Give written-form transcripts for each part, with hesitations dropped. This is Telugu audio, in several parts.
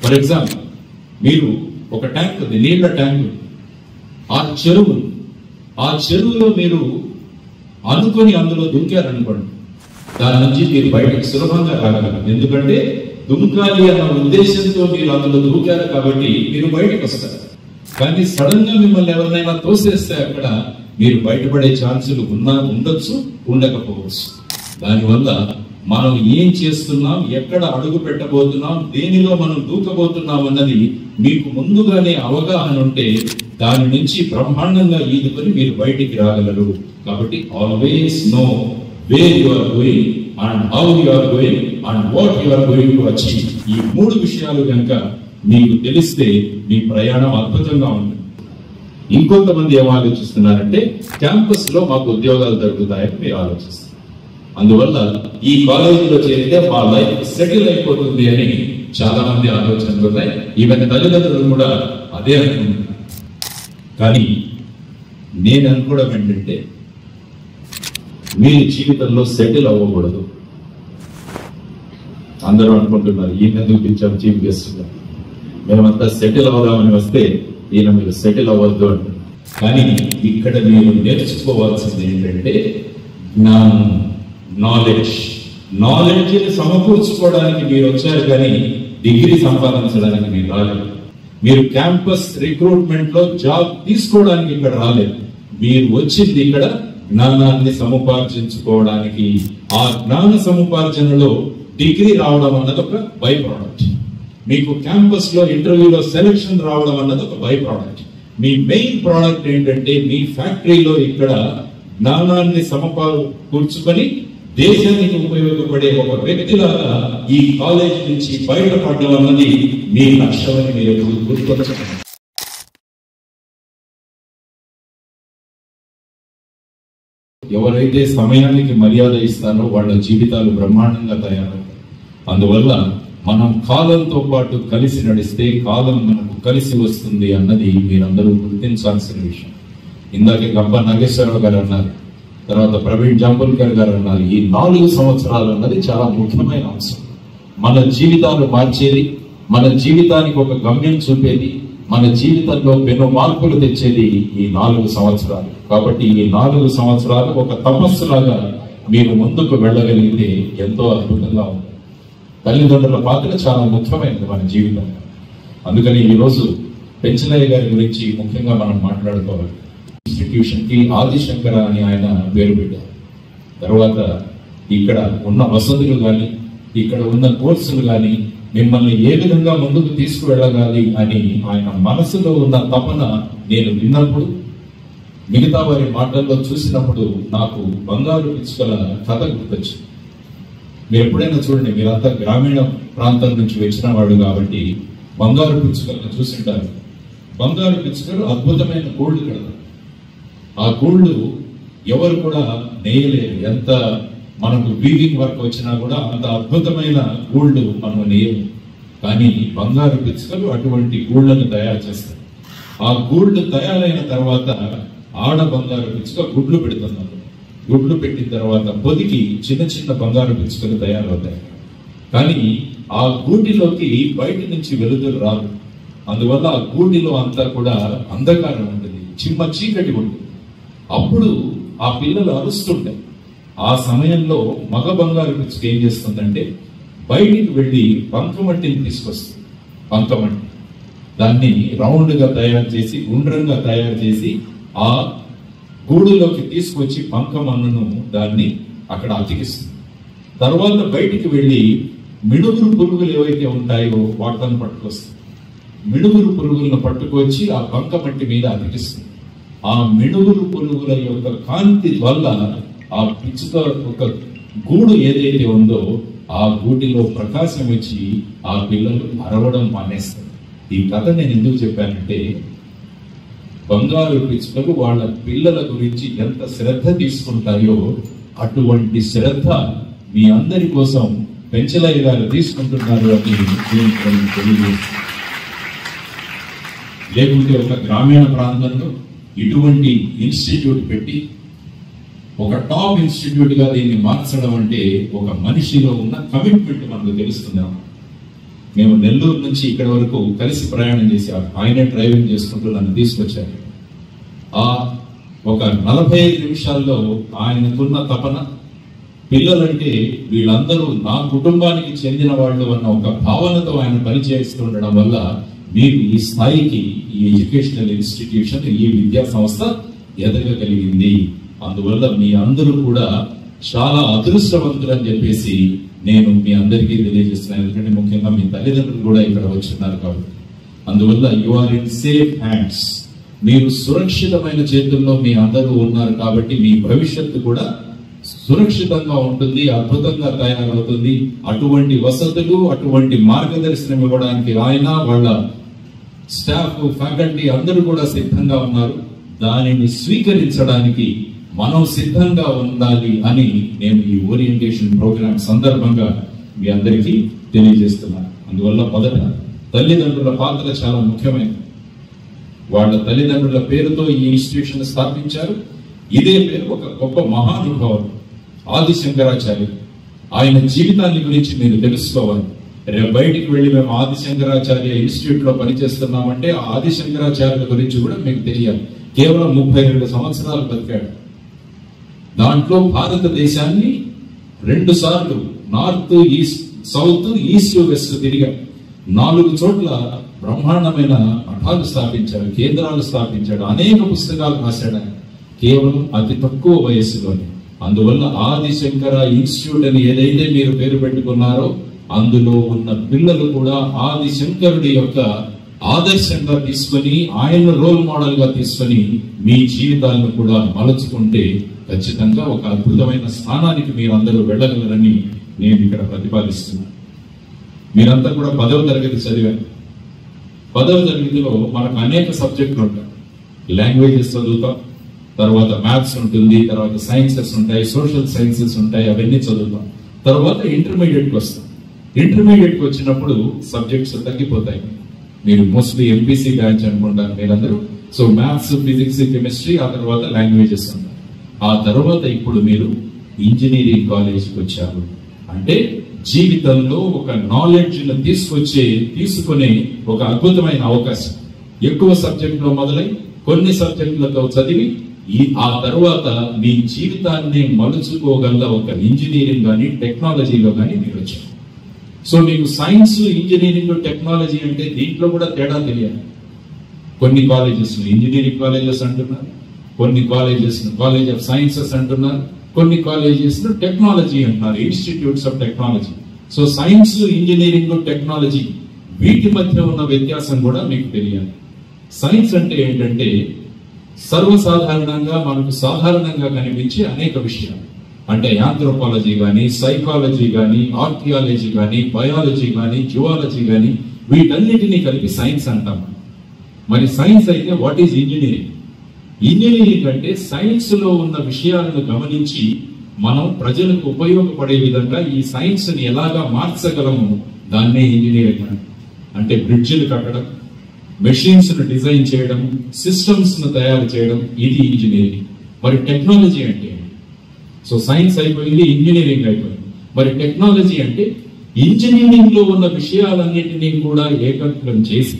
ఫర్ ఎగ్జాంపుల్, మీరు ఒక ట్యాంక్ ఉంది, నీళ్ల ట్యాంక్, ఆ చెరువులో మీరు అనుకొని అందులో దుంకారనుకోండి, దాని నుంచి మీరు బయటకు సులభంగా రాగలరు. ఎందుకంటే దుంకాలి అన్న ఉద్దేశంతో మీరు అందులో దూకారు కాబట్టి మీరు బయటకు వస్తారు. కానీ సడన్ గా మిమ్మల్ని ఎవరినైనా తోసేస్తే అక్కడ మీరు బయటపడే ఛాన్సులు ఉండొచ్చు, ఉండకపోవచ్చు. దానివల్ల మనం ఏం చేస్తున్నాం, ఎక్కడ అడుగు పెట్టబోతున్నాం, దేనిలో మనం దూకబోతున్నాం అన్నది మీకు ముందుగానే అవగాహన ఉంటే దాని నుంచి బ్రహ్మాండంగా ఈదుకొని మీరు బయటికి రాగలరు. కాబట్టి always know where you are going and how you are going and what you are going to achieve. ఈ 3 విషయాలు కనుక మీకు తెలిస్తే మీ ప్రయాణం అద్భుతంగా ఉంటుంది. ఇంకొంతమంది ఏం ఆలోచిస్తున్నారంటే క్యాంపస్ లో మాకు ఉద్యోగాలు దొరుకుతాయని మీరు ఆలోచిస్తారు. అందువల్ల ఈ కాలేజీలో చేరితే మా లైఫ్ సెటిల్ అయిపోతుంది అని చాలా మంది ఆలోచనలు ఉన్నాయి. ఈవెన్ తల్లిదండ్రులు కూడా అదే అనుకుంటున్నారు. కానీ నేను అనుకోవడం ఏంటంటే, మీరు జీవితంలో సెటిల్ అవ్వకూడదు. అందరూ అనుకుంటున్నారు ఈయన ఎందుకు పిలిచాం చీఫ్ గెస్ట్ గా, మేమంతా సెటిల్ అవుదామని వస్తే ఈయన మీరు సెటిల్ అవ్వద్దు అంటున్నారు. కానీ ఇక్కడ మీరు నేర్చుకోవాల్సింది ఏంటంటే జ్ఞానం, నాలెడ్జ్ సమకూర్చుకోవడానికి మీరు వచ్చారు, కానీ డిగ్రీ సంపాదించడానికి మీరు రాలేదు. మీరు క్యాంపస్ రిక్రూట్మెంట్ లో జాబ్ తీసుకోవడానికి ఇక్కడ రాలేదు. మీరు వచ్చింది ఇక్కడ జ్ఞానాన్ని సముపార్జించుకోవడానికి. ఆ జ్ఞాన సముపార్జనలో డిగ్రీ రావడం అన్నది ఒక బై ప్రోడక్ట్. మీకు క్యాంపస్ లో ఇంటర్వ్యూలో సెలక్షన్ రావడం అన్నది ఒక by product. Me main product ఏంటంటే మీ ఫ్యాక్టరీలో ఇక్కడ జ్ఞానాన్ని కూర్చుకొని దేశానికి ఉపయోగపడే ఒక వ్యక్తిలాగా ఈ కాలేజ్ నుంచి బయటపడడం అన్నది మీ లక్ష్యమని మీరు గుర్తుకొచ్చారు. ఎవరైతే సమయానికి మర్యాద ఇస్తారో వాళ్ళ జీవితాలు బ్రహ్మాండంగా తయారవుతాయి. అందువల్ల మనం కాలంతో పాటు కలిసి నడిస్తే కాలం మనకు కలిసి వస్తుంది అన్నది మీరందరూ గుర్తించాల్సిన విషయం. ఇందాకే గంప నాగేశ్వరరావు గారు అన్నారు, తర్వాత ప్రవీణ్ జాంబుల్కర్ గారు అన్నారు, ఈ 4 సంవత్సరాలు అన్నది చాలా ముఖ్యమైన అంశం. మన జీవితాలు మార్చేది, మన జీవితానికి ఒక గమ్యం చూపేది, మన జీవితంలో పెను మార్పులు తెచ్చేది ఈ 4 సంవత్సరాలు. కాబట్టి ఈ 4 సంవత్సరాలు ఒక తపస్సులాగా మీరు ముందుకు వెళ్ళగలిగితే ఎంతో అద్భుతంగా ఉంది. తల్లిదండ్రుల పాత్ర చాలా ముఖ్యమైనది మన జీవితంలో. అందుకని ఈరోజు పెంచలయ్య గారి గురించి ముఖ్యంగా మనం మాట్లాడుకోవాలి. ఇన్స్టిట్యూషన్ కి ఆదిశంకర అని ఆయన పేరు పెట్టారు. తర్వాత ఇక్కడ ఉన్న వసతులు కానీ, ఇక్కడ ఉన్న కోర్సులు కానీ మిమ్మల్ని ఏ విధంగా ముందుకు తీసుకువెళ్ళగాలి అని ఆయన మనసులో ఉన్న తపన నేను విన్నప్పుడు, మిగతా వారి మాటల్లో చూసినప్పుడు నాకు బంగారు పిచ్చుకల కథ గుర్తొచ్చింది. మీరు ఎప్పుడైనా చూడండి, మీరంతా గ్రామీణ ప్రాంతం నుంచి వచ్చిన వాడు కాబట్టి బంగారు పిచ్చుకలను చూసింటారు. బంగారు పిచ్చుకలు అద్భుతమైన గూళ్ళు కడతారు. ఆ గూళ్ళు ఎవరు కూడా నేయలేరు. ఎంత మనకు వీవింగ్ వర్క్ వచ్చినా కూడా అంత అద్భుతమైన గూళ్ళు మనం నేయము. కానీ బంగారు పిచ్చుకలు అటువంటి గూళ్ళను తయారు చేస్తారు. ఆ గూళ్ళు తయారైన తర్వాత ఆడ బంగారు పిచ్చుక గుడ్లు పెడుతున్నారు. గుడ్లు పెట్టిన తర్వాత పొదికి చిన్న చిన్న బంగారు పిచ్చుకలు తయారవుతాయి. కానీ ఆ గూటిలోకి బయట నుంచి వెలుతురు రాదు. అందువల్ల ఆ గూటిలో అంతా కూడా అంధకారం ఉంటుంది, చిమ్మ చీకటి ఉంటుంది. అప్పుడు ఆ పిల్లలు అరుస్తుంటాయి. ఆ సమయంలో మగ బంగారు పిచ్చుక ఏం చేస్తుందంటే బయటికి వెళ్ళి బంకమట్టిని తీసుకొస్తుంది. బంకమట్టి దాన్ని రౌండ్ గా తయారు చేసి, గుండ్రంగా తయారు చేసి ఆ గూడులోకి తీసుకొచ్చి బంకమన్నును దాన్ని అక్కడ అతికిస్తుంది. తర్వాత బయటికి వెళ్ళి మిడుగురు పురుగులు ఏవైతే ఉంటాయో వాటిని పట్టుకొస్తుంది. మిడుగురు పురుగులను పట్టుకొచ్చి ఆ బంకమట్టి మీద అతికిస్తుంది. ఆ మిడుగురు పురుగుల యొక్క కాంతి వల్ల ఆ పిచ్చుక ఒక గూడు ఏదైతే ఉందో ఆ గూటిలో ప్రకాశం వచ్చి ఆ పిల్లలు అరవడం మానేస్తారు. ఈ కథ నేను ఎందుకు చెప్పానంటే, బంగారు పిచ్చుకలు వాళ్ళ పిల్లల గురించి ఎంత శ్రద్ధ తీసుకుంటాయో అటువంటి శ్రద్ధ మీ అందరి కోసం పెంచలయ్య గారు తీసుకుంటున్నారు అని తెలియజేస్తారు. లేకుంటే ఒక గ్రామీణ ప్రాంతంలో ఇటువంటి ఇన్స్టిట్యూట్ పెట్టి ఒక టాప్ ఇన్స్టిట్యూట్ గా దీన్ని మార్చడం అంటే ఒక మనిషిలో ఉన్న కమిట్మెంట్ మనకు తెలుస్తుంది. మేము నెల్లూరు నుంచి ఇక్కడ వరకు కలిసి ప్రయాణం చేశారు. ఆయనే డ్రైవింగ్ చేసుకుంటూ నన్ను తీసుకొచ్చారు. ఒక 45 నిమిషాల్లో ఆయనకున్న తపన, పిల్లలంటే వీళ్ళందరూ నా కుటుంబానికి చెందిన వాళ్ళు అన్న ఒక భావనతో ఆయన పనిచేస్తుండడం వల్ల మీరు ఈ స్థాయికి ఈ ఎడ్యుకేషనల్ ఇన్స్టిట్యూషన్, ఈ విద్యా సంస్థ ఎదగగలిగింది. అందువల్ల మీ అందరూ కూడా చాలా అదృష్టవంతులు అని చెప్పేసి నేను మీ అందరికీ తెలియజేస్తున్నాను. ఎందుకంటే ముఖ్యంగా మీ తల్లిదండ్రులు కూడా ఇక్కడ వచ్చున్నారు కాబట్టి. అందువల్ల you are in safe hands. మీరు సురక్షితమైన చేతుల్లో మీ అందరూ ఉన్నారు కాబట్టి మీ భవిష్యత్తు కూడా సురక్షితంగా ఉంటుంది, అద్భుతంగా తయారవుతుంది. అటువంటి వసతులు, అటువంటి మార్గదర్శనం ఇవ్వడానికి ఆయన, వాళ్ళ స్టాఫ్, ఫ్యాకల్టీ అందరూ కూడా సిద్ధంగా ఉన్నారు. దానిని స్వీకరించడానికి మనం సిద్ధంగా ఉండాలి అని నేను ఈ ఓరియంటేషన్ ప్రోగ్రామ్ సందర్భంగా మీ అందరికీ తెలియజేస్తున్నాను. అందువల్ల మొదట తల్లిదండ్రుల పాత్ర చాలా ముఖ్యమైనది. వాళ్ళ తల్లిదండ్రుల పేరుతో ఈ ఇన్స్టిట్యూషన్ స్థాపించారు. ఇదే పేరు ఒక గొప్ప మహానుభావుడు ఆదిశంకరాచార్యులు. ఆయన జీవితాన్ని గురించి మీరు తెలుసుకోవాలి. రేపు బయటికి వెళ్ళి మేము ఆదిశంకరాచార్య ఇన్స్టిట్యూట్ లో పనిచేస్తున్నామంటే ఆ ఆదిశంకరాచార్యుల గురించి కూడా మీకు తెలియాలి. కేవలం 32 సంవత్సరాలు బతికాడు. దాంట్లో భారతదేశాన్ని 2 సార్లు north east, south, east, west తిరిగాడు. 4 చోట్ల బ్రహ్మాండమైన మఠాలు స్థాపించాడు, కేంద్రాలు స్థాపించాడు, అనేక పుస్తకాలు రాశాడు కేవలం అతి తక్కువ వయస్సులోనే. అందువల్ల ఆదిశంకర ఇన్స్టిట్యూట్ అని ఏదైతే మీరు పేరు పెట్టుకున్నారో అందులో ఉన్న పిల్లలు కూడా ఆదిశంకరుడి యొక్క ఆదర్శంగా తీసుకొని, ఆయన రోల్ మోడల్ గా తీసుకొని మీ జీవితాలను కూడా మలుచుకుంటే ఖచ్చితంగా ఒక అద్భుతమైన స్థానానికి మీరందరూ వెళ్ళగలరని నేను ఇక్కడ ప్రతిపాదిస్తున్నాను. మీరంతా కూడా 10వ తరగతి చదివారు. 10వ తరగతిలో మనకు అనేక సబ్జెక్టులు ఉంటాయి. లాంగ్వేజెస్ చదువుతాం, తర్వాత మ్యాథ్స్ ఉంటుంది, తర్వాత సైన్సెస్ ఉంటాయి, సోషల్ సైన్సెస్ ఉంటాయి, అవన్నీ చదువుతాం. తర్వాత ఇంటర్మీడియట్కి వస్తాం. ఇంటర్మీడియట్కి వచ్చినప్పుడు సబ్జెక్ట్స్ తగ్గిపోతాయి. మీరు మోస్ట్లీ ఎంపీసీ బ్యాచ్ అనుకుంటారు మీరందరూ. సో మ్యాథ్స్, ఫిజిక్స్, కెమిస్ట్రీ, ఆ తర్వాత లాంగ్వేజెస్ ఉంటాయి. ఆ తర్వాత ఇప్పుడు మీరు ఇంజనీరింగ్ కాలేజ్కి వచ్చారు. అంటే జీవితంలో ఒక నాలెడ్జ్ తీసుకునే ఒక అద్భుతమైన అవకాశం. ఎక్కువ సబ్జెక్టులో మొదలై కొన్ని సబ్జెక్టులతో చదివి ఆ తర్వాత మీ జీవితాన్ని మలుచుకోగల ఒక ఇంజనీరింగ్ కానీ టెక్నాలజీలో కానీ మీరు వచ్చారు. సో మీకు సైన్స్, ఇంజనీరింగ్, టెక్నాలజీ అంటే దీంట్లో కూడా తేడా తెలియాలి. కొన్ని కాలేజెస్ ఇంజనీరింగ్ కాలేజెస్ అంటున్నారు, కొన్ని కాలేజెస్ కాలేజ్ ఆఫ్ సైన్సెస్ అంటున్నారు, కొన్ని కాలేజెస్ టెక్నాలజీ అంటున్నారు, institutes of technology. So science, engineering, technology వీటి మధ్య ఉన్న వ్యత్యాసం కూడా మీకు తెలియాలి. సైన్స్ అంటే ఏంటంటే సర్వసాధారణంగా మనకు సాధారణంగా కనిపించే అనేక విషయాలు. అంటే యాంథ్రోపాలజీ కానీ, సైకాలజీ కానీ, ఆర్కియాలజీ కానీ, బయాలజీ కానీ, జువాలజీ కానీ, వీటన్నిటినీ కలిపి సైన్స్ అంటాం. మరి సైన్స్ అయితే వాట్ ఈజ్ ఇంజనీరింగ్? ఇంజనీరింగ్ అంటే సైన్స్ లో ఉన్న విషయాలను గమనించి మనం ప్రజలకు ఉపయోగపడే విధంగా ఈ సైన్స్ ని ఎలాగా మార్చగలము, దాన్నే ఇంజనీరింగ్ అంటే. బ్రిడ్జిలు కట్టడం, మెషిన్స్ ను డిజైన్ చేయడం, సిస్టమ్స్ ను తయారు చేయడం, ఇది ఇంజనీరింగ్. మరి టెక్నాలజీ అంటే, సో సైన్స్ అయిపోయింది, ఇంజనీరింగ్ అయిపోయింది. మరి టెక్నాలజీ అంటే ఇంజనీరింగ్ లో ఉన్న విషయాలన్నిటినీ కూడా ఏకత్వం చేసి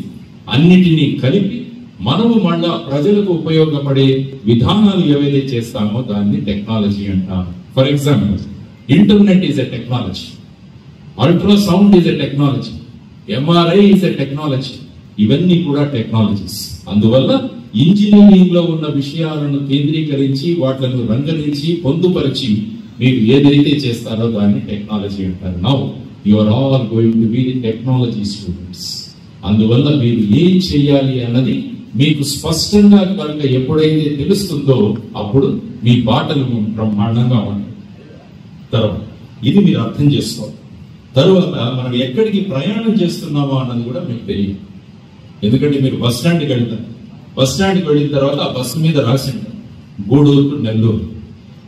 అన్నిటినీ కలిపి మనము మళ్ళా ప్రజలకు ఉపయోగపడే విధానాలు ఏవైతే చేస్తామో దాన్ని టెక్నాలజీ అంటాం. For example, internet is a technology, ultrasound is a technology, MRI is a technology. ఇవన్నీ కూడా టెక్నాలజీస్. అందువల్ల ఇంజనీరింగ్ లో ఉన్న విషయాలను కేంద్రీకరించి వాటిని రంగరించి పొందుపరిచి మీరు ఏదైతే చేస్తారో దాన్ని టెక్నాలజీ అంటారు. Now you are all going to be the technology students. అందువల్ల మీరు ఏం చేయాలి అన్నది మీకు స్పష్టంగా కనుక ఎప్పుడైతే తెలుస్తుందో అప్పుడు మీ బాటలు బ్రహ్మాండంగా ఉంటాయి. తర్వాత ఇది మీరు అర్థం చేసుకోవాలి. తర్వాత మనం ఎక్కడికి ప్రయాణం చేస్తున్నామో అన్నది కూడా మీకు తెలియదు. ఎందుకంటే మీరు బస్ స్టాండ్కి వెళ్తారు. బస్ స్టాండ్కి వెళ్ళిన తర్వాత ఆ బస్సు మీద రాసి గూడూరు టు నెల్లూరు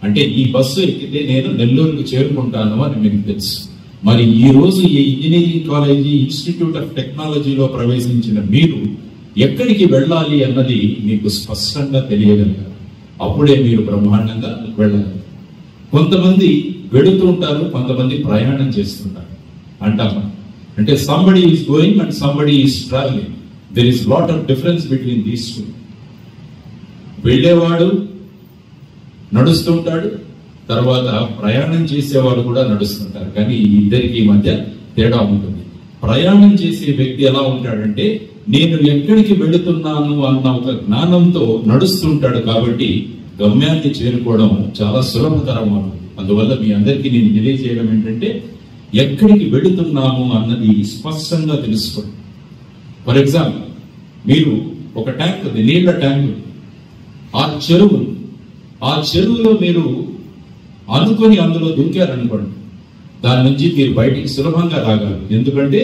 అంటే ఈ బస్సు ఎక్కితే నేను నెల్లూరుకు చేరుకుంటాను అని మీకు తెలుసు. మరి ఈ రోజు ఈ ఇంజనీరింగ్ కాలేజీ, ఇన్స్టిట్యూట్ ఆఫ్ టెక్నాలజీలో ప్రవేశించిన మీరు ఎక్కడికి వెళ్ళాలి అన్నది మీకు స్పష్టంగా తెలియగలగాలి. అప్పుడే మీరు బ్రహ్మాండంగా వెళ్ళాలి. కొంతమంది వెళుతుంటారు, కొంతమంది ప్రయాణం చేస్తుంటారు అంటామా. అంటే somebody is going and somebody is traveling. There is lot of difference between these two. వెళ్ళేవాడు నడుస్తుంటాడు, తర్వాత ప్రయాణం చేసేవాడు కూడా నడుస్తుంటారు. కానీ ఈ ఇద్దరికి మధ్య తేడా ఉంటుంది. ప్రయాణం చేసే వ్యక్తి ఎలా ఉంటాడంటే నేను ఎక్కడికి వెళుతున్నాను అన్న ఒక జ్ఞానంతో నడుస్తుంటాడు. కాబట్టి గమ్యాన్ని చేరుకోవడం చాలా సులభతరం అవుతుంది. అందువల్ల మీ అందరికీ నేను తెలియజేయడం ఏంటంటే ఎక్కడికి వెళుతున్నాము అన్నది స్పష్టంగా తెలుసుకోండి. ఫర్ ఎగ్జాంపుల్, మీరు ఒక ట్యాంక్ ఉంది, నీళ్ల ట్యాంక్, ఆ చెరువులో మీరు అనుకొని అందులో దుంకారనుకోండి, దాని నుంచి మీరు బయటికి సులభంగా రాగలరు. ఎందుకంటే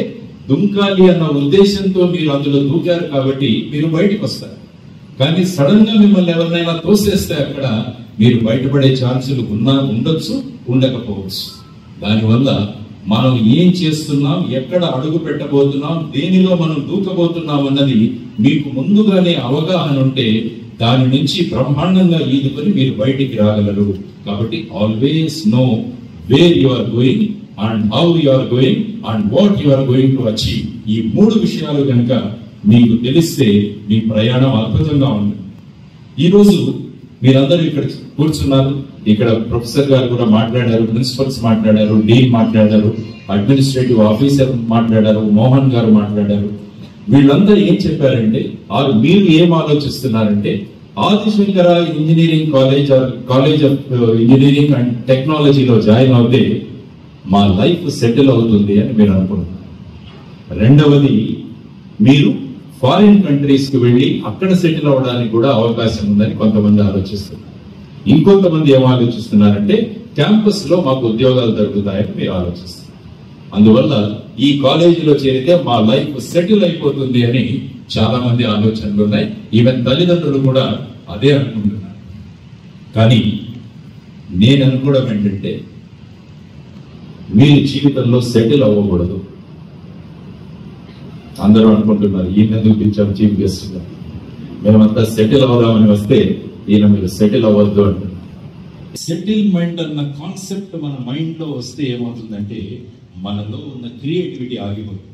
దుంకాలి అన్న ఉద్దేశంతో మీరు అందులో దూకారు కాబట్టి మీరు బయటకు వస్తారు. కానీ సడన్ గా మిమ్మల్ని ఎవరినైనా తోసేస్తే అక్కడ మీరు బయటపడే ఛాన్సులు ఉండొచ్చు, ఉండకపోవచ్చు. దానివల్ల మనం ఏం చేస్తున్నాం, ఎక్కడ అడుగు పెట్టబోతున్నాం, దేనిలో మనం దూకబోతున్నాం అన్నది మీకు ముందుగానే అవగాహన ఉంటే దాని నుంచి బ్రహ్మాండంగా ఈదుకొని మీరు బయటికి రాగలరు. కాబట్టి always know where you are going and how you are going and what you are going to achieve. ఈ 3 విషయాలు కనుక మీకు తెలిస్తే మీ ప్రయాణం అద్భుతంగా ఉంటుంది. ఈరోజు మీరందరూ ఇక్కడ కూర్చున్నారు, ఇక్కడ ప్రొఫెసర్ గారు కూడా మాట్లాడారు, ప్రిన్సిపల్స్ మాట్లాడారు, డీన్ మాట్లాడారు, అడ్మినిస్ట్రేటివ్ ఆఫీసర్ మాట్లాడారు, మోహన్ గారు మాట్లాడారు. వీళ్ళందరూ ఏం చెప్పారంటే మీరు ఏం ఆలోచిస్తున్నారంటే Adishankara engineering college of engineering and టెక్నాలజీలో జాయిన్ అవుతే మా లైఫ్ సెటిల్ అవుతుంది అని మీరు అనుకుంటున్నారు. రెండవది, మీరు ఫారిన్ కంట్రీస్ కి వెళ్ళి అక్కడ సెటిల్ అవడానికి కూడా అవకాశం ఉందని కొంతమంది ఆలోచిస్తున్నారు. ఇంకొంతమంది ఏం ఆలోచిస్తున్నారంటే క్యాంపస్ లో మాకు ఉద్యోగాలు దొరుకుతాయని మీరు ఆలోచిస్తున్నారు. అందువల్ల ఈ కాలేజీలో చేరితే మా లైఫ్ సెటిల్ అయిపోతుంది అని చాలా మంది ఆలోచనలు ఉన్నాయి. ఈవెన్ తల్లిదండ్రులు కూడా అదే అనుకుంటున్నారు. కానీ నేను అనుకోవడం ఏంటంటే మీరు జీవితంలో సెటిల్ అవ్వకూడదు. అందరూ అనుకుంటున్నారు ఈయన ఎందుకు పిలిచాం చీఫ్ గెస్ట్ గా, మేమంతా సెటిల్ అవుదామని వస్తే ఈయన మీరు సెటిల్ అవ్వద్దు అంటున్నారు. సెటిల్మెంట్ అన్న కాన్సెప్ట్ మన మైండ్ లో వస్తే ఏమవుతుందంటే మనలో ఉన్న క్రియేటివిటీ ఆగిపోతుంది.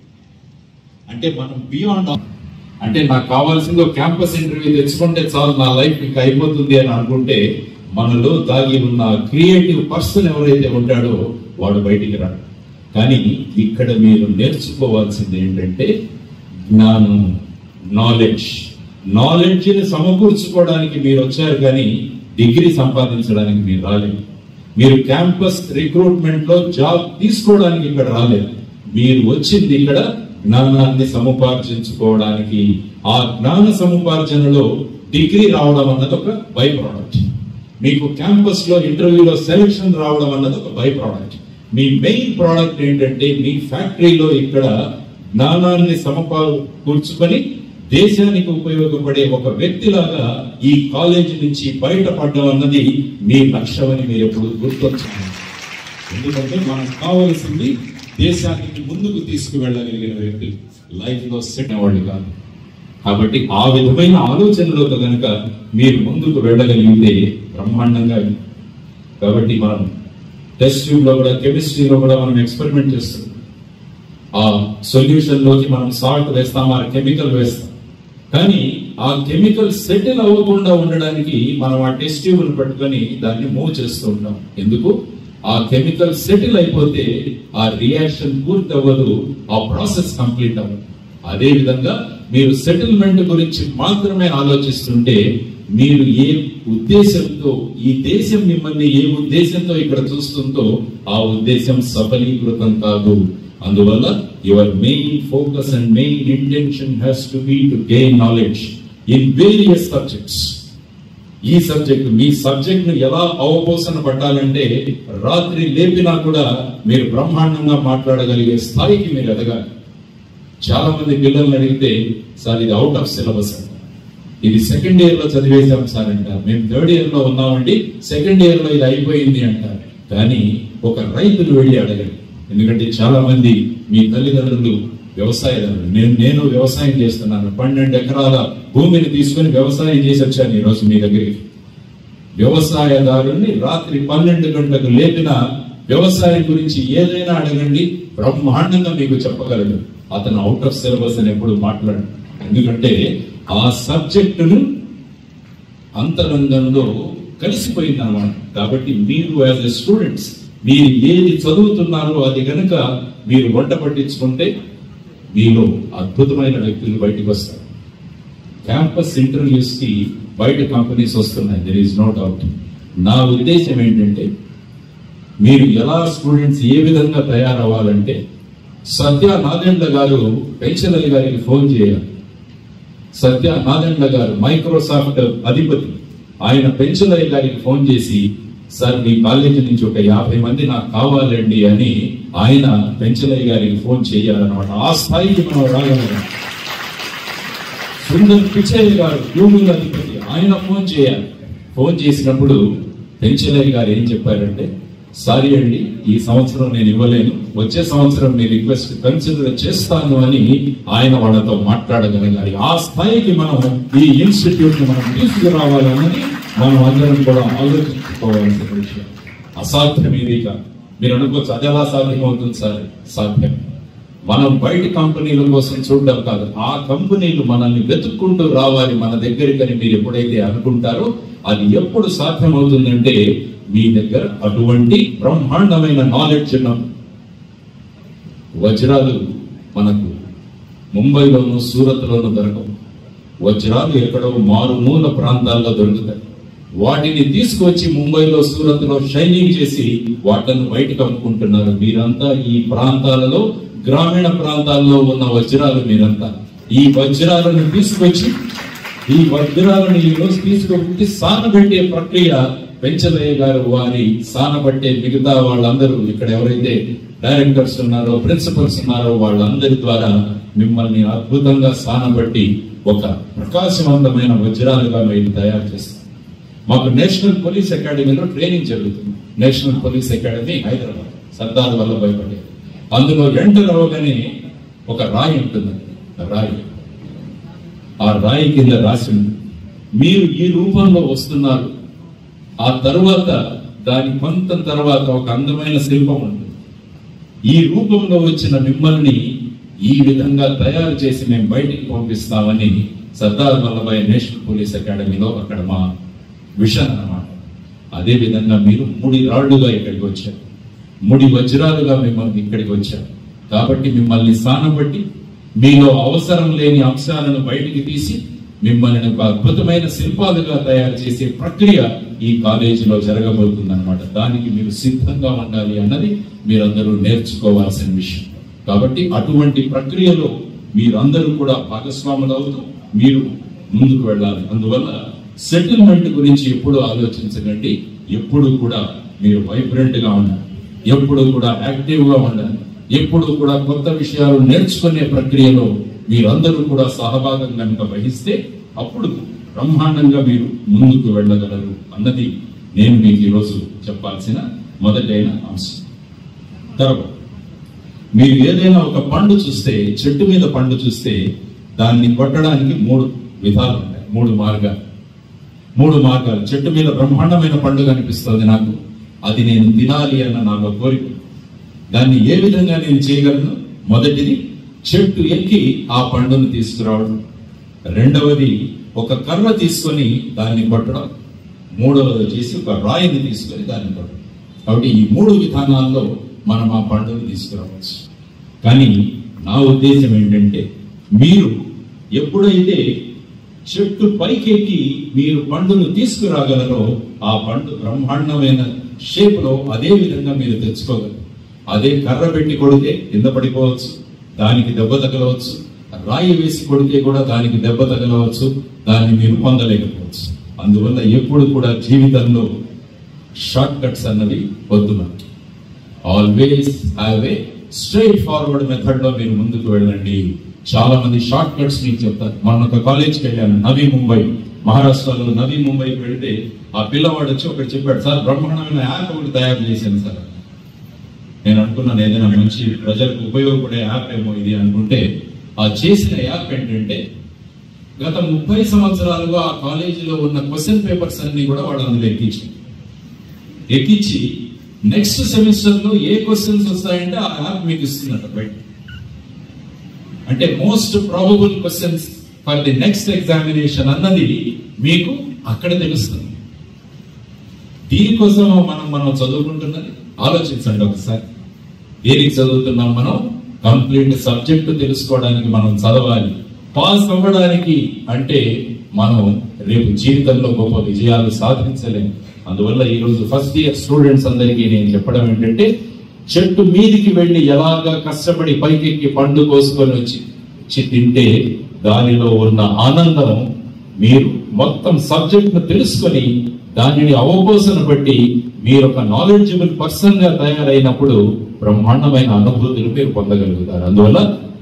అంటే మనం బియాండ్, అంటే నాకు కావాల్సిందో క్యాంపస్ ఇంటర్వ్యూ తెచ్చుకుంటే చాలు నా లైఫ్ ఇంకా అయిపోతుంది అని అనుకుంటే మనలో దాగి ఉన్న క్రియేటివ్ పర్సన్ ఎవరైతే ఉంటాడో వాడు బయటికి రాడు. కానీ ఇక్కడ మీరు నేర్చుకోవాల్సింది ఏంటంటే జ్ఞానం, నాలెడ్జ్ని సమకూర్చుకోవడానికి మీరు వచ్చారు, కానీ డిగ్రీ సంపాదించడానికి మీరు రాలేదు. మీరు క్యాంపస్ రిక్రూట్మెంట్ లో జాబ్ తీసుకోవడానికి ఇక్కడ రాలేదు. మీరు వచ్చింది ఇక్కడ జ్ఞానాన్ని సముపార్జించుకోవడానికి. ఆ జ్ఞాన సముపార్జనలో డిగ్రీ రావడం అన్నది ఒక బై ప్రోడక్ట్. మీకు క్యాంపస్ లో ఇంటర్వ్యూలో సెలెక్షన్ రావడం అన్నది ఒక by product. Me main product ఏంటంటే మీ ఫ్యాక్టరీలో ఇక్కడ జ్ఞానాన్ని సమకూర్చుకొని దేశానికి ఉపయోగపడే ఒక వ్యక్తిలాగా ఈ కాలేజీ నుంచి బయటపడడం అన్నది మీ లక్ష్యం అని మీరు ఎప్పుడు గుర్తొచ్చారు. ఎందుకంటే మనకు కావలసింది దేశానికి ముందుకు తీసుకువెళ్ళగలిగిన వ్యక్తులు, లైఫ్ లో సెట్ అవ్వండి కాదు. కాబట్టి ఆ విధమైన ఆలోచనలతో కనుక మీరు ముందుకు వెళ్ళగలిగితే బ్రహ్మాండంగా. కాబట్టి మనం టెస్ట్ ట్యూబ్ లో కూడా, కెమిస్ట్రీలో కూడా మనం ఎక్స్పెరిమెంట్ చేస్తాం. ఆ సొల్యూషన్ లోకి మనం సాల్ట్ వేస్తాం, ఆ కెమికల్ వేస్తాం. కానీ ఆ కెమికల్ సెటిల్ అవ్వకుండా ఉండడానికి మనం ఆ టెస్ట్ ట్యూబ్ను పట్టుకొని దాన్ని మూవ్ చేస్తూ ఉంటాం. ఎందుకు? ఆ కెమికల్ సెటిల్ అయిపోతే ఆ రియాక్షన్ పూర్తి అవ్వదు, ఆ ప్రాసెస్ కంప్లీట్ అవ్వదు. అదే విధంగా మీరు సెటిల్మెంట్ గురించి మాత్రమే ఆలోచిస్తుంటే మీరు ఏ ఉద్దేశంతో, ఈ దేశం మిమ్మల్ని ఏ ఉద్దేశంతో ఇక్కడ చూస్తుందో ఆ ఉద్దేశం సఫలీకృతం కాదు. అందువల్ల your main focus and main intention has to be to gain knowledge in various subjects. ఈ సబ్జెక్ట్, మీ సబ్జెక్ట్ ను ఎలా అవపోసన పట్టాలంటే రాత్రి లేపినా కూడా మీరు బ్రహ్మాండంగా మాట్లాడగలిగే స్థాయికి మీరు ఎదగాలి. చాలా మంది పిల్లల్ని అడిగితే సార్ ఇది అవుట్ ఆఫ్ సిలబస్ అంట, ఇది సెకండ్ ఇయర్ లో చదివేశాం సార్ అంటారు. మేము థర్డ్ ఇయర్ లో ఉన్నామండి, సెకండ్ ఇయర్ లో ఇది అయిపోయింది అంటారు. కానీ ఒక రైతులు వెళ్ళి అడగండి. ఎందుకంటే చాలా మంది మీ తల్లిదండ్రులు వ్యవసాయదారులు, నేను వ్యవసాయం చేస్తున్నాను, 12 ఎకరాల భూమిని తీసుకుని వ్యవసాయం చేసి వచ్చాను ఈరోజు మీ దగ్గరికి. వ్యవసాయదారుల్ని రాత్రి 12 గంటలకు లేపిన వ్యవసాయం గురించి ఏదైనా అడగండి, బ్రహ్మాండంగా మీకు చెప్పగలడు. అతను అవుట్ ఆఫ్ సిలబస్ అని ఎప్పుడు మాట్లాడు. ఎందుకంటే ఆ సబ్జెక్టును అంతరంగంలో కలిసిపోయింది అన్నమాట. కాబట్టి మీరు యాజ్ ఎ స్టూడెంట్స్ మీరు ఏది చదువుతున్నారో అది కనుక మీరు వంట పట్టించుకుంటే మీలో అద్భుతమైన వ్యక్తులు బయటకు వస్తారు. క్యాంపస్ ఇంటర్వ్యూస్ కి బయట కంపెనీస్ వస్తున్నాయి, దెర్ ఈస్ నో డౌట్. నా ఉద్దేశం ఏంటంటే మీరు ఎలా స్టూడెంట్స్ ఏ విధంగా తయారవ్వాలంటే, సత్య నాదెండ్ల గారు పెన్షనర్ గారికి ఫోన్ చేయాలి. సత్య నాదెండ్ల గారు మైక్రోసాఫ్ట్ అధిపతి, ఆయన పెన్షనర్ గారికి ఫోన్ చేసి, సార్ మీ కాలేజీ నుంచి ఒక 50 మంది నాకు కావాలండి అని ఆయన పెన్షనర్ గారికి ఫోన్ చేయాలన్నమాట. ఆ స్థాయికి మనం రాగలం. సుందర్ పిచ్చయ్య గారు గూగుల్ అధిపతి, ఆయన ఫోన్ చేయాలి. ఫోన్ చేసినప్పుడు పెన్షనర్ గారు ఏం చెప్పారంటే, సారీ అండి ఈ సంవత్సరం నేను ఇవ్వలేను, వచ్చే సంవత్సరం మీ రిక్వెస్ట్ కన్సిడర్ చేస్తాను అని ఆయన వాళ్ళతో మాట్లాడగలగాలి. ఆ స్థాయికి మనం ఈ ఇన్స్టిట్యూట్ ని మనం తీసుకురావాలని మనం అందరం కూడా ఆలోచించుకోవాల్సిన విషయం. అసాధ్యం ఇది కాదు. మీరు అనుకోవచ్చు అది ఎలా సాధ్యం అవుతుంది సార్? సాధ్యం. మనం బయట కంపెనీల కోసం చూడడం కాదు, ఆ కంపెనీలు మనల్ని వెతుక్కుంటూ రావాలి మన దగ్గరికి మీరు ఎప్పుడైతే అనుకుంటారో అది ఎప్పుడు సాధ్యం అవుతుందంటే మీ దగ్గర అటువంటి బ్రహ్మాండమైన నాలెడ్జ్ ఉన్న వజ్రాలు మనకు ముంబైలోను సూరత్లోను దొరకవు. వజ్రాలు ఎక్కడో మారుమూల ప్రాంతాల్లో దొరుకుతాయి. వాటిని తీసుకొచ్చి ముంబైలో సూరత్లో షైనింగ్ చేసి వాటిని బయటకు అమ్ముకుంటున్నారు. మీరంతా ఈ ప్రాంతాలలో గ్రామీణ ప్రాంతాల్లో ఉన్న వజ్రాలు మీరంతా ఈ వజ్రాలను తీసుకొచ్చి ఈ వజ్రాలను ఈ రోజు తీసుకొచ్చి సానబెట్టే ప్రక్రియ పెంచలయ్య గారు వారి సానబట్టే మిగతా వాళ్ళందరూ ఇక్కడ ఎవరైతే డైరెక్టర్స్ ఉన్నారో ప్రిన్సిపల్స్ ఉన్నారో వాళ్ళందరి ద్వారా మిమ్మల్ని అద్భుతంగా సానబట్టి ఒక ప్రకాశవంతమైన వజ్రాలుగా మీరు తయారు చేస్తారు. మాకు నేషనల్ పోలీస్ అకాడమీలో ట్రైనింగ్ జరుగుతుంది. National police academy Hyderabad, Sardar Vallabhbhai Patel. అందులో ఎంటర్ అవగానే ఒక రాయి ఉంటుంది. ఆ రాయి కింద రాసి మీరు ఈ రూపంలో వస్తున్నారు. ఆ తరువాత దాని కొంత తర్వాత ఒక అందమైన శిల్పం ఉంటుంది. ఈ రూపంలో వచ్చిన మిమ్మల్ని ఈ విధంగా తయారు చేసి మేము బయటికి పంపిస్తామని సర్దార్ వల్లభాయ్ నేషనల్ పోలీస్ అకాడమీలో అక్కడ మా విషన్ అన్నమాట. అదే విధంగా మీరు 3 రాళ్లుగా ఇక్కడికి వచ్చారు, 3 వజ్రాలుగా మిమ్మల్ని ఇక్కడికి వచ్చారు. కాబట్టి మిమ్మల్ని స్థానబట్టి మీలో అవసరం లేని అంశాలను బయటికి తీసి మిమ్మల్ని ఒక అద్భుతమైన శిల్పాలుగా తయారు చేసే ప్రక్రియ ఈ కాలేజీలో జరగబోతుంది అన్నమాట. దానికి మీరు సిద్ధంగా ఉండాలి అన్నది మీరందరూ నేర్చుకోవాల్సిన విషయం. కాబట్టి అటువంటి ప్రక్రియలో మీరందరూ కూడా భాగస్వాములు అవుతూ మీరు ముందుకు వెళ్ళాలి. అందువల్ల సెటిల్మెంట్ గురించి ఎప్పుడు ఆలోచించకండి. ఎప్పుడు కూడా మీరు వైబ్రెంట్ గా ఉండాలి, ఎప్పుడు కూడా యాక్టివ్ గా ఉండాలి, ఎప్పుడు కూడా కొత్త విషయాలు నేర్చుకునే ప్రక్రియలో మీరందరూ కూడా సహభాగం కనుక వహిస్తే అప్పుడు బ్రహ్మాండంగా మీరు ముందుకు వెళ్ళగలరు అన్నది నేను మీకు ఈరోజు చెప్పాల్సిన మొదటైన అంశం. తర్వాత మీరు ఏదైనా ఒక పండు చూస్తే, చెట్టు మీద పండు చూస్తే దాన్ని కొట్టడానికి 3 విధాలు ఉంటాయి, 3 మార్గాలు. చెట్టు మీద బ్రహ్మాండమైన పండు కనిపిస్తుంది నాకు, అది నేను తినాలి అన్న నాకు కోరిక. దాన్ని ఏ విధంగా నేను చేయగలను? మొదటిది చెట్టు ఎక్కి ఆ పండును తీసుకురావడం, రెండవది ఒక కర్ర తీసుకొని దాన్ని కొట్టడం, మూడవది చేసి ఒక రాయిని తీసుకొని దాన్ని కొట్టడం. కాబట్టి ఈ 3 విధానాల్లో మనం ఆ పండును తీసుకురావచ్చు. కానీ నా ఉద్దేశం ఏంటంటే మీరు ఎప్పుడైతే చెట్టు పైకెక్కి మీరు పండును తీసుకురాగలరో ఆ పండు బ్రహ్మాండమైన షేప్ లో అదే విధంగా మీరు తెచ్చుకోగలరు. అదే కర్ర పెట్టి కొడితే కింద పడిపోవచ్చు, దానికి దెబ్బ తగలవచ్చు, రాయి వేసి కొడితే కూడా దానికి దెబ్బ తగలవచ్చు, దాన్ని మీరు పొందలేకపోవచ్చు. అందువల్ల ఎప్పుడు కూడా జీవితంలో షార్ట్ కట్స్ అన్నవి వద్దు. మనకి always have a straight forward method లో మీరు ముందుకు వెళ్ళండి. చాలా మంది షార్ట్ కట్స్ మీకు చెప్తారు. మనం ఒక కాలేజ్కి వెళ్ళాను, నవీ ముంబై, మహారాష్ట్రలో నవీ ముంబైకి వెళ్తే ఆ పిల్లవాడు వచ్చి ఒకటి చెప్పాడు, సార్ బ్రహ్మాండమైన యాప్ ఒకటి తయారు చేశాను సార్. నేను అనుకున్నాను ఏదైనా మంచి ప్రజలకు ఉపయోగపడే యాప్ ఏమో ఇది అనుకుంటే, ఆ చేసిన యాప్ ఏంటంటే గత 30 సంవత్సరాలుగా ఆ కాలేజీలో ఉన్న క్వశ్చన్ పేపర్స్ అన్ని కూడా వాడు అందులో ఎక్కించి నెక్స్ట్ సెమిస్టర్ లో ఏ క్వశ్చన్స్ వస్తాయంటే ఆ యాప్ మీకు ఇస్తున్నట్టు బయట. అంటే most probable questions for the next examination అన్నది మీకు అక్కడ తెలుస్తుంది. దీనికోసం మనం చదువుకుంటున్నది ఆలోచించండి ఒకసారి. దేనికి చదువుతున్నాం మనం? కంప్లీట్ సబ్జెక్ట్ తెలుసుకోవడానికి మనం చదవాలి. పాస్ అవ్వడానికి అంటే మనం రేపు జీవితంలో గొప్ప విజయాలు సాధించలేము. అందువల్ల ఈరోజు ఫస్ట్ ఇయర్ స్టూడెంట్స్ అందరికీ నేను చెప్పడం ఏంటంటే, చెట్టు మీదికి వెళ్ళి ఎలాగా కష్టపడి పైకెక్కి పండు కోసుకొని వచ్చి తింటే దానిలో ఉన్న ఆనందం, మీరు మొత్తం సబ్జెక్ట్ ను తెలుసుకొని దానిని అవపోసన బట్టి మీరు ఒక నాలెడ్జబుల్ పర్సన్ గా తయారైనప్పుడు బ్రహ్మాండమైన అనుభూతులు మీరు పొందగలుగుతారు. అందువల్ల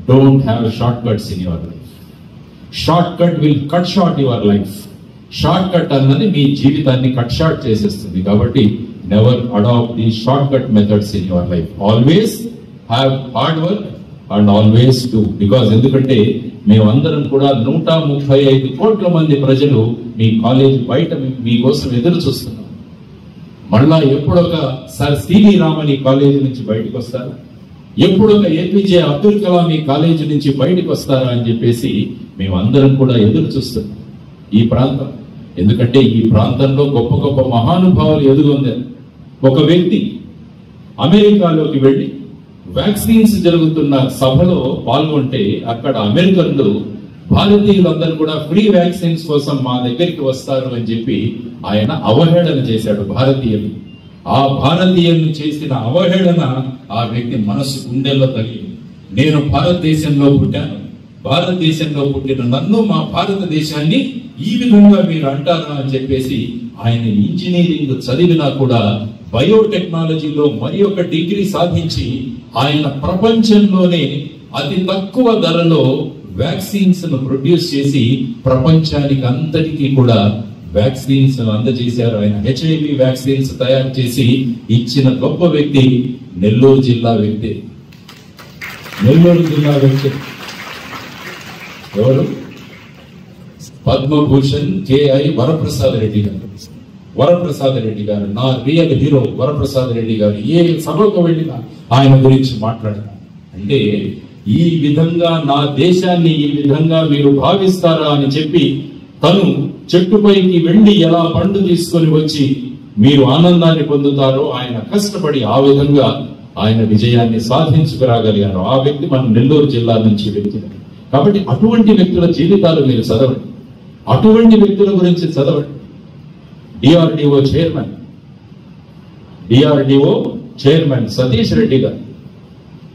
don't have shortcuts in your life. Shortcut will cut short your life. Shortcut అన్నది మీ జీవితాన్ని కట్ షార్ట్ చేసేస్తుంది. కాబట్టి never adapt the shortcut methods in your life. Always have hard work and always do. Because ఎందుకంటే మేమందరం కూడా 135 కోట్ల మంది ప్రజలు మీ కాలేజ్ బయట మీకోసం ఎదురు చూస్తున్నాం. మళ్ళా ఎప్పుడొక సార్ సివి రామన్ ఈ కాలేజీ నుంచి బయటకు వస్తారా, ఎప్పుడొక ఏపీజే అబ్దుల్ కలాం ఈ కాలేజీ నుంచి బయటకు వస్తారా అని చెప్పేసి మేమందరం కూడా ఎదురు చూస్తున్నాం. ఈ ప్రాంతం ఎందుకంటే ఈ ప్రాంతంలో గొప్ప గొప్ప మహానుభావులు ఎదుగుందారు. ఒక వ్యక్తి అమెరికాలోకి వెళ్ళి వ్యాక్సిన్స్ జరుగుతున్న సభలో పాల్గొంటే అక్కడ అమెరికన్లు భారతీయులందరూ కూడా ఫ్రీ వ్యాక్సిన్స్ కోసం మా దగ్గరికి వస్తారు అని చెప్పి ఆయన అవహేళన చేశాడు భారతీయులు. ఆ భారతీయులను చేసిన అవహేళన ఆ వ్యక్తి మనసు గుండెల్లో తగిలింది. నేను భారతదేశంలో పుట్టాను, భారతదేశంలో పుట్టిన నన్ను మా భారతదేశాన్ని ఈ విధంగా మీరు అంటారా అని చెప్పేసి ఆయన ఇంజనీరింగ్ చదివినా కూడా బయోటెక్నాలజీలో మరి ఒక డిగ్రీ సాధించి ఆయన ప్రపంచంలోనే అతి తక్కువ ధరలో వ్యాక్సిన్స్ ను ప్రొడ్యూస్ చేసి ప్రపంచానికి అంతటికీ కూడా వ్యాక్సిన్స్ అందజేశారు. ఆయన HIV వ్యాక్సిన్స్ తయారు చేసి ఇచ్చిన గొప్ప వ్యక్తి నెల్లూరు జిల్లా వ్యక్తి. నెల్లూరు జిల్లా వ్యక్తి ఎవరు? పద్మభూషణ్ KI వరప్రసాద్ రెడ్డి గారు. వరప్రసాద్ రెడ్డి గారు నా రియల్ హీరో. వరప్రసాద్ రెడ్డి గారు ఏ సభకు వెళ్ళినా ఆయన గురించి మాట్లాడతారు. అంటే ఈ విధంగా నా దేశాన్ని ఈ విధంగా మీరు భావిస్తారా అని చెప్పి తను చెట్టుపైకి వెళ్ళి ఎలా పండు తీసుకొని వచ్చి మీరు ఆనందాన్ని పొందుతారో ఆయన కష్టపడి ఆ విధంగా ఆయన విజయాన్ని సాధించుకురాగలిగారు. ఆ వ్యక్తి మన నెల్లూరు జిల్లా నుంచి వ్యక్తి. కాబట్టి అటువంటి వ్యక్తుల జీవితాలు మీరు చదవండి, అటువంటి వ్యక్తుల గురించి చదవండి. డిఆర్డిఓ చైర్మన్ సతీష్ రెడ్డి గారు,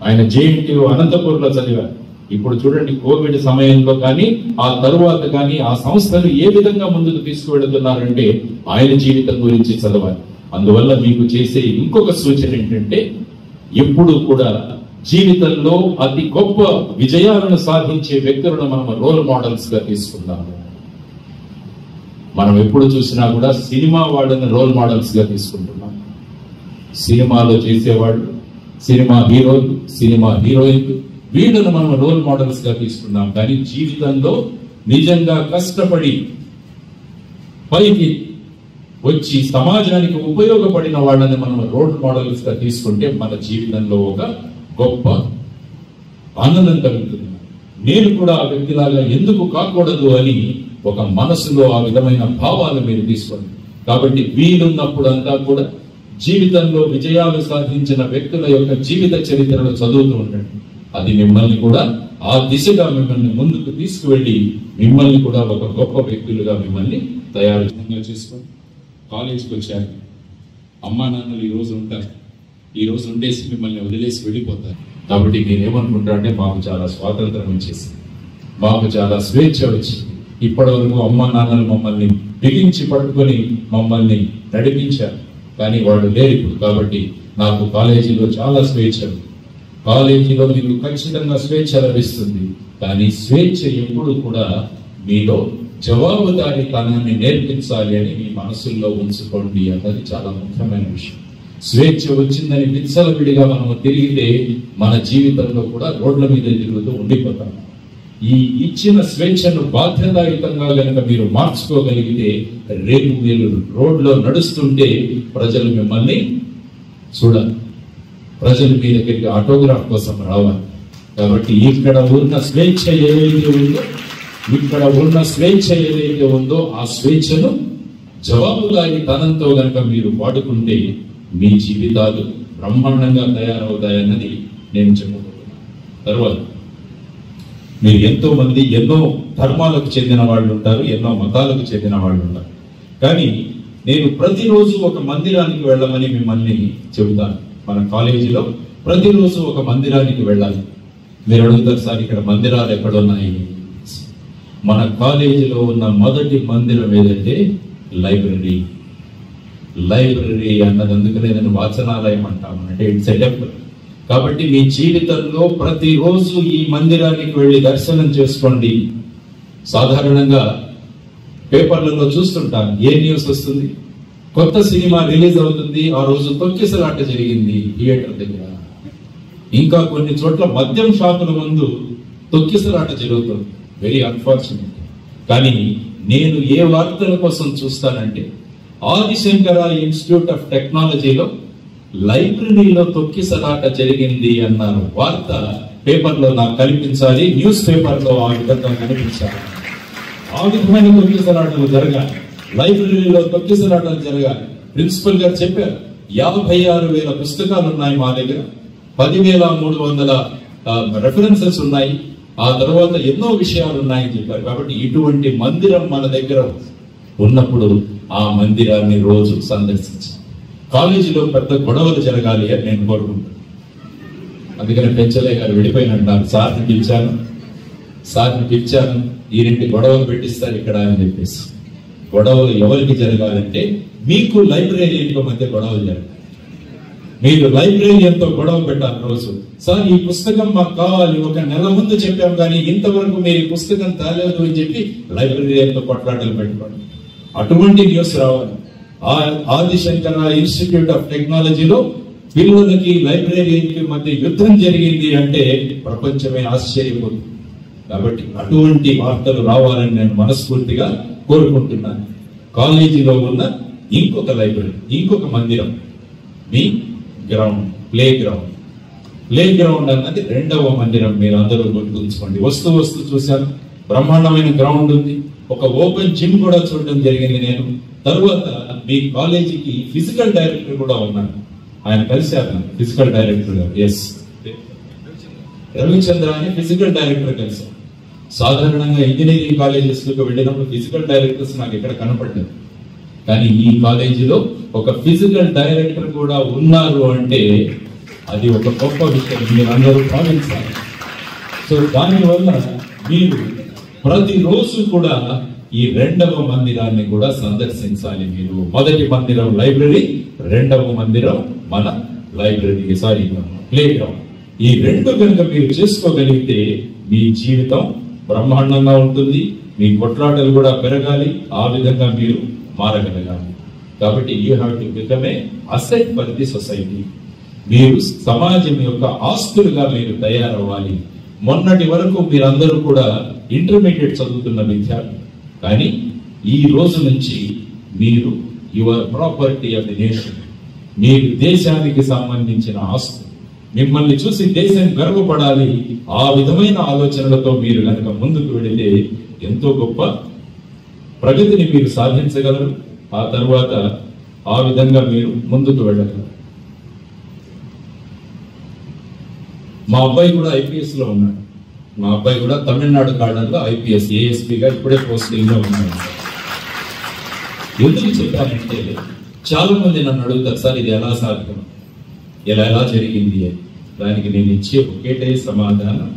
ఆయన JNTU అనంతపూర్లో చదివారు. ఇప్పుడు చూడండి కోవిడ్ సమయంలో కానీ ఆ తరువాత కానీ ఆ సంస్థలు ఏ విధంగా ముందుకు తీసుకువెళుతున్నారంటే ఆయన జీవితం గురించి చదవాలి. అందువల్ల మీకు చేసే ఇంకొక సూచన ఏంటంటే, ఎప్పుడు కూడా జీవితంలో అతి గొప్ప విజయాలను సాధించే వ్యక్తులను మనం రోల్ మోడల్స్ గా తీసుకుందాము. మనం ఎప్పుడు చూసినా కూడా సినిమా వాళ్ళని రోల్ మోడల్స్ గా తీసుకుంటున్నాం. సినిమాలో చేసేవాళ్ళు, సినిమా హీరోలు, సినిమా హీరోయిన్లు, వీళ్ళను మనం రోల్ మోడల్స్ గా తీసుకున్నాం. కానీ జీవితంలో నిజంగా కష్టపడి పైకి వచ్చి సమాజానికి ఉపయోగపడిన వాళ్ళని మనం రోల్ మోడల్స్ గా తీసుకుంటే మన జీవితంలో ఒక గొప్ప ఆనందం కలుగుతుంది. నేను కూడా ఆ వ్యక్తిలాగా ఎందుకు కాకూడదు అని ఒక మనసులో ఆ విధమైన భావాలు మీరు తీసుకోండి. కాబట్టి వీలున్నప్పుడు అంతా కూడా జీవితంలో విజయాలు సాధించిన వ్యక్తుల యొక్క జీవిత చరిత్రను చదువుతూ ఉండండి. అది మిమ్మల్ని కూడా ఆ దిశగా మిమ్మల్ని ముందుకు తీసుకువెళ్ళి మిమ్మల్ని కూడా ఒక గొప్ప వ్యక్తులుగా మిమ్మల్ని తయారు చేసుకోండి. కాలేజీకి వచ్చారు, అమ్మా నాన్నలు ఈ రోజు ఉంటారు, ఈ రోజు ఉండేసి మిమ్మల్ని వదిలేసి వెళ్ళిపోతారు. కాబట్టి మీరేమనుకుంటారంటే మాకు చాలా స్వాతంత్రం వచ్చేసి, మాకు చాలా స్వేచ్ఛ వచ్చి, ఇప్పటి వరకు అమ్మా నాన్నలు మమ్మల్ని బిగించి పట్టుకొని మమ్మల్ని నడిపించారు, కానీ వాళ్ళు లేరు ఇప్పుడు. కాబట్టి నాకు కాలేజీలో చాలా స్వేచ్ఛ, కాలేజీలో మీకు ఖచ్చితంగా స్వేచ్ఛ లభిస్తుంది. కానీ స్వేచ్ఛ ఎప్పుడు కూడా మీలో జవాబుదారీతనాన్ని నేర్పించాలి అని మీ మనసుల్లో ఉంచుకోండి అన్నది చాలా ముఖ్యమైన విషయం. స్వేచ్ఛ వచ్చిందని విచ్చలవిడిగా మనం తిరిగితే మన జీవితంలో కూడా రోడ్ల మీద తిరుగుతూ ఉండిపోతాం. ఈ ఇచ్చిన స్వేచ్ఛను బాధ్యతాయుతంగా కనుక మీరు మార్చుకోగలిగితే రేపు మీరు రోడ్లో నడుస్తుంటే ప్రజలు మిమ్మల్ని చూడాలి, ప్రజలు మీ దగ్గరికి ఆటోగ్రాఫ్ కోసం రావాలి. కాబట్టి ఇక్కడ ఉన్న స్వేచ్ఛ ఏదైతే ఉందో ఆ స్వేచ్ఛను జవాబుదారీ తనంతో గనక మీరు వాడుకుంటే మీ జీవితాలు బ్రహ్మాండంగా తయారవుతాయన్నది నేను చెప్పబోతున్నాను. తర్వాత మీరు ఎంతో మంది ఎన్నో ధర్మాలకు చెందిన వాళ్ళు ఉంటారు, ఎన్నో మతాలకు చెందిన వాళ్ళు ఉంటారు. కానీ నేను ప్రతిరోజు ఒక మందిరానికి వెళ్ళమని మిమ్మల్ని చెబుతాను. మన కాలేజీలో ప్రతిరోజు ఒక మందిరానికి వెళ్ళాలి. మీరు అడుగుతారు, సార్ ఇక్కడ మందిరాలు ఎక్కడున్నాయి? మన కాలేజీలో ఉన్న మొదటి మందిరం ఏదంటే లైబ్రరీ. లైబ్రరీ అన్నది అందుకనే నేను వాచనాలయం అంటాను, అంటే ఇట్స్ ఎ టెంపుల్. కాబట్టి మీ జీవితంలో ప్రతిరోజు ఈ మందిరానికి వెళ్ళి దర్శనం చేసుకోండి. సాధారణంగా పేపర్లలో చూస్తుంటాను, ఏ న్యూస్ వస్తుంది, కొత్త సినిమా రిలీజ్ అవుతుంది, ఆ రోజు తొక్కిసలాట జరిగింది థియేటర్ దగ్గర. ఇంకా కొన్ని చోట్ల మద్యం షాపుల ముందు తొక్కిసలాట జరుగుతుంది. Very unfortunate. కానీ నేను ఏ వార్తల కోసం చూస్తానంటే, ఆదిశంకర ఇన్స్టిట్యూట్ ఆఫ్ టెక్నాలజీలో లైబ్రరీలో తొక్కిసలాట జరిగింది అన్నారు. వార్త పేపర్లో నాకు కనిపించాలి, న్యూస్ పేపర్లో ఆ విధంగా కనిపించాలి. ఆ విధమైన తొక్కిసలాటలు జరగాలి, లైబ్రరీలో తొక్కిసలాటలు జరగాలి. ప్రిన్సిపల్ గారు చెప్పారు, 56,000 పుస్తకాలు ఉన్నాయి మా దగ్గర, 10,300 రెఫరెన్సెస్ ఉన్నాయి, ఆ తర్వాత ఎన్నో విషయాలు ఉన్నాయని చెప్పారు. కాబట్టి ఇటువంటి మందిరం మన దగ్గర ఉన్నప్పుడు ఆ మందిరాన్ని రోజు సందర్శించాలి. కాలేజీలో పెద్ద గొడవలు జరగాలి అని నేను కోరుకుంటాను. అందుకని పెంచలయ్య గారు వెళ్ళిపోయినట్టున్నారు. సార్ని పిలిచాను, ఈ 2 గొడవలు పెట్టిస్తారు ఇక్కడ అని చెప్పేసి. గొడవలు ఎవరికి జరగాలంటే మీకు లైబ్రరీకి మధ్య గొడవలు జరగాలి. మీరు లైబ్రరీతో గొడవ పెట్టాలి రోజు. సార్ ఈ పుస్తకం మాకు కావాలి, 1 నెల ముందు చెప్పాం కానీ ఇంతవరకు మీరు ఈ పుస్తకం తేలేదు అని చెప్పి లైబ్రరీతో కొట్లాటలు పెట్టుకోండి. అటువంటి న్యూస్ రావాలి. ఆదిశంకర ఇన్స్టిట్యూట్ ఆఫ్ టెక్నాలజీలో పిల్లలకి లైబ్రరీకి మధ్య యుద్ధం జరిగింది అంటే ప్రపంచమే ఆశ్చర్యపోతుంది. కాబట్టి అటువంటి వార్తలు రావాలని నేను మనస్ఫూర్తిగా కోరుకుంటున్నాను. కాలేజీలో ఉన్న ఇంకొక లైబ్రరీ, ఇంకొక మందిరం మీ గ్రౌండ్, ప్లే గ్రౌండ్ అన్నది 2వ మందిరం. మీరు అందరూ గుర్తుంచుకోండి. వస్తూ చూశాను, బ్రహ్మాండమైన గ్రౌండ్ ఉంది. ఒక ఓపెన్ జిమ్ కూడా చూడడం జరిగింది నేను. తరువాత మీ కాలేజీకి ఫిజికల్ డైరెక్టర్ కూడా ఉన్నారు, ఆయన కలిశారు. ఫిజికల్ డైరెక్టర్ గారు, ఎస్ రవిచంద్ర అని ఫిజికల్ డైరెక్టర్ కలిశారు. సాధారణంగా ఇంజనీరింగ్ కాలేజెస్ లకు వెళ్ళినప్పుడు ఫిజికల్ డైరెక్టర్స్ నాకు ఎక్కడ కనపడలేదు. కానీ ఈ కాలేజీలో ఒక ఫిజికల్ డైరెక్టర్ కూడా ఉన్నారు అంటే అది ఒక గొప్ప విషయం, మీరు అందరూ భావించాలి. సో దానివల్ల మీరు ప్రతిరోజు కూడా ఈ 2వ మందిరాన్ని కూడా సందర్శించాలి. మీరు మొదటి మందిరం లైబ్రరీ, 2వ మందిరం మన లైబ్రరీ, ప్లే గ్రౌండ్. ఈ 2 కనుక మీరు చేసుకోగలిగితే మీ జీవితం బ్రహ్మాండంగా ఉంటుంది. మీ కొట్లాటలు కూడా పెరగాలి, ఆ విధంగా మీరు మారగలగాలి. కాబట్టి you have to become a asset for the society. మీరు సమాజం యొక్క ఆస్తులుగా మీరు తయారవ్వాలి. మొన్నటి వరకు మీరందరూ కూడా ఇంటర్మీడియట్ చదువుతున్న విద్యార్థులు, కానీ ఈ రోజు నుంచి మీరు your property of the nation. మీరు దేశానికి సంబంధించిన ఆస్తు. మిమ్మల్ని చూసి దేశం గర్వపడాలి. ఆ విధమైన ఆలోచనలతో మీరు కనుక ముందుకు వెళితే ఎంతో గొప్ప ప్రగతిని మీరు సాధించగలరు. ఆ తర్వాత ఆ విధంగా మీరు ముందుకు వెళ్ళగలరు. మా అబ్బాయి కూడా ఐపీఎస్ లో ఉన్నాడు. మా అబ్బాయి కూడా తమిళనాడు కాడంలో ఐపీఎస్ ఏఎస్పీగా ఇప్పుడే పోస్టింగ్ లో ఉన్నాడు. ఎందుకు చెప్పానంటే చాలా మంది నన్ను అడుగుతారు, సార్ ఇది ఎలా సాధ్యం, ఎలా జరిగింది అని. దానికి నేను ఇచ్చే ఒకటే సమాధానం,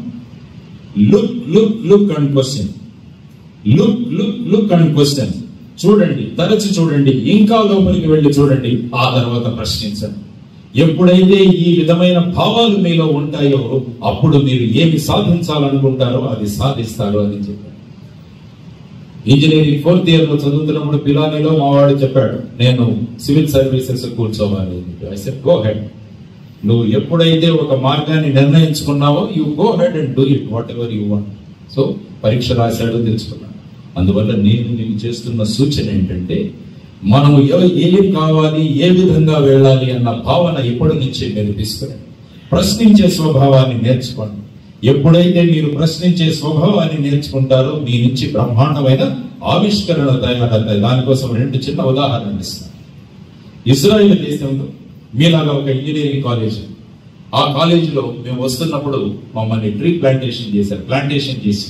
look and question. Look and question. చూడండి, తరచి చూడండి, ఇంకా లోపలికి వెళ్ళి చూడండి, ఆ తర్వాత ప్రశ్నించండి. ఎప్పుడైతే ఈ విధమైన భావాలు మీలో ఉంటాయో అప్పుడు మీరు ఏమి సాధించాలనుకుంటారో అది సాధిస్తారు అని చెప్పారు. ఇంజనీరింగ్ 4th ఇయర్ లో చదువుతున్నప్పుడు పిలానీలో మా వాడు చెప్పాడు, నేను సివిల్ సర్వీసెస్ కూర్చోవాలి. I said go ahead. నువ్వు ఎప్పుడైతే ఒక మార్గాన్ని నిర్ణయించుకున్నావో you go ahead and do it what you want. So పరీక్ష రాశాడు, తెలుసుకున్నాను. అందువల్ల నేను నీకు చేస్తున్న సూచన ఏంటంటే మనం ఏం కావాలి, ఏ విధంగా వెళ్ళాలి అన్న భావన ఇప్పటి నుంచే మీరు తీసుకురండి. ప్రశ్నించే స్వభావాన్ని నేర్చుకోండి. ఎప్పుడైతే మీరు ప్రశ్నించే స్వభావాన్ని నేర్చుకుంటారో మీ నుంచి బ్రహ్మాండమైన ఆవిష్కరణ తయారవుతాయి. దానికోసం 2 చిన్న ఉదాహరణలు ఇస్తాను. ఇజ్రాయెల్ దేశంలో మీలాగా ఒక ఇంజనీరింగ్ కాలేజ్, ఆ కాలేజీలో మేము వస్తున్నప్పుడు మమ్మల్ని ట్రీ ప్లాంటేషన్ చేశారు. ప్లాంటేషన్ చేసి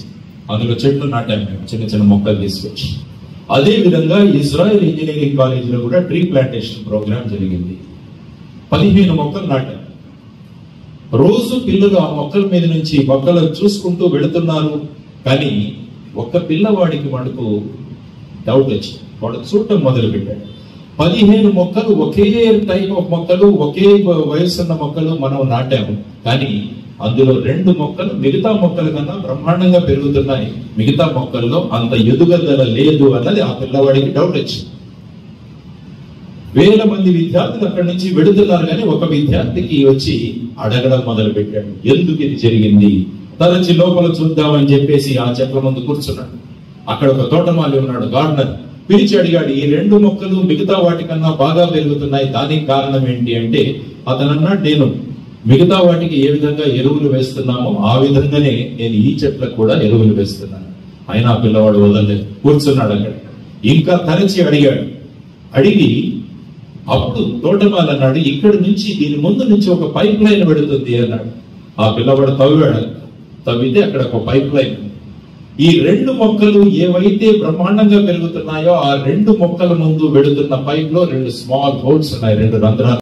అందులో చెట్లు నాటాము మేము, చిన్న చిన్న మొక్కలు తీసుకొచ్చి. అదే విధంగా ఇజ్రాయెల్ ఇంజనీరింగ్ కాలేజీలో కూడా ట్రీ ప్లాంటేషన్ ప్రోగ్రామ్ జరిగింది. 15 మొక్కలు నాటాము. రోజు పిల్లలు ఆ మొక్కల మీద నుంచి మొక్కలు చూసుకుంటూ వెళుతున్నారు. కానీ ఒక్క పిల్లవాడికి మనకు డౌట్ వచ్చింది. వాడు చూడటం మొదలు పెట్టాడు. 15 మొక్కలు, ఒకే టైప్ ఆఫ్ మొక్కలు, ఒకే వయసున్న మొక్కలు మనం నాటాము. కానీ అందులో 2 మొక్కలు మిగతా మొక్కల కన్నా బ్రహ్మాండంగా పెరుగుతున్నాయి, మిగతా మొక్కల్లో అంత ఎదుగుదల లేదు అన్నది ఆ పిల్లవాడికి డౌట్ వచ్చింది. వేల మంది విద్యార్థులు అక్కడి నుంచి వెళుతున్నారు, కానీ ఒక విద్యార్థికి వచ్చి అడగడం మొదలు పెట్టాడు, ఎందుకు ఇది జరిగింది, తరచి లోపల చూద్దామని చెప్పేసి ఆ చెట్ల ముందు కూర్చున్నాడు. అక్కడ ఒక తోటమాలి ఉన్నాడు, గార్డెనర్. పిలిచి అడిగాడు, ఈ 2 మొక్కలు మిగతా వాటికన్నా బాగా పెరుగుతున్నాయి, దానికి కారణం ఏంటి అంటే అతను అన్నాడు, నేను మిగతా వాటికి ఏ విధంగా ఎరువులు వేస్తున్నామో ఆ విధంగానే నేను ఈ చెట్లకు కూడా ఎరువులు వేస్తున్నాను. అయినా పిల్లవాడు వదలలేదు, కూర్చున్నాడు అక్కడ. ఇంకా తరచి అడిగాడు. అడిగి అప్పుడు తోటమాలి అన్నాడు, ఇక్కడి నుంచి దీని ముందు నుంచి ఒక పైప్ లైన్ పెడుతుంది అన్నాడు. ఆ పిల్లవాడు తవ్వాడు. తవ్వితే అక్కడ ఒక పైప్ లైన్. ఈ 2 మొక్కలు ఏవైతే బ్రహ్మాండంగా పెరుగుతున్నాయో ఆ 2 మొక్కల ముందు వెళుతున్న పైప్ లో 2 స్మాల్ హోల్స్ ఉన్నాయి, 2 రంధ్రాలు.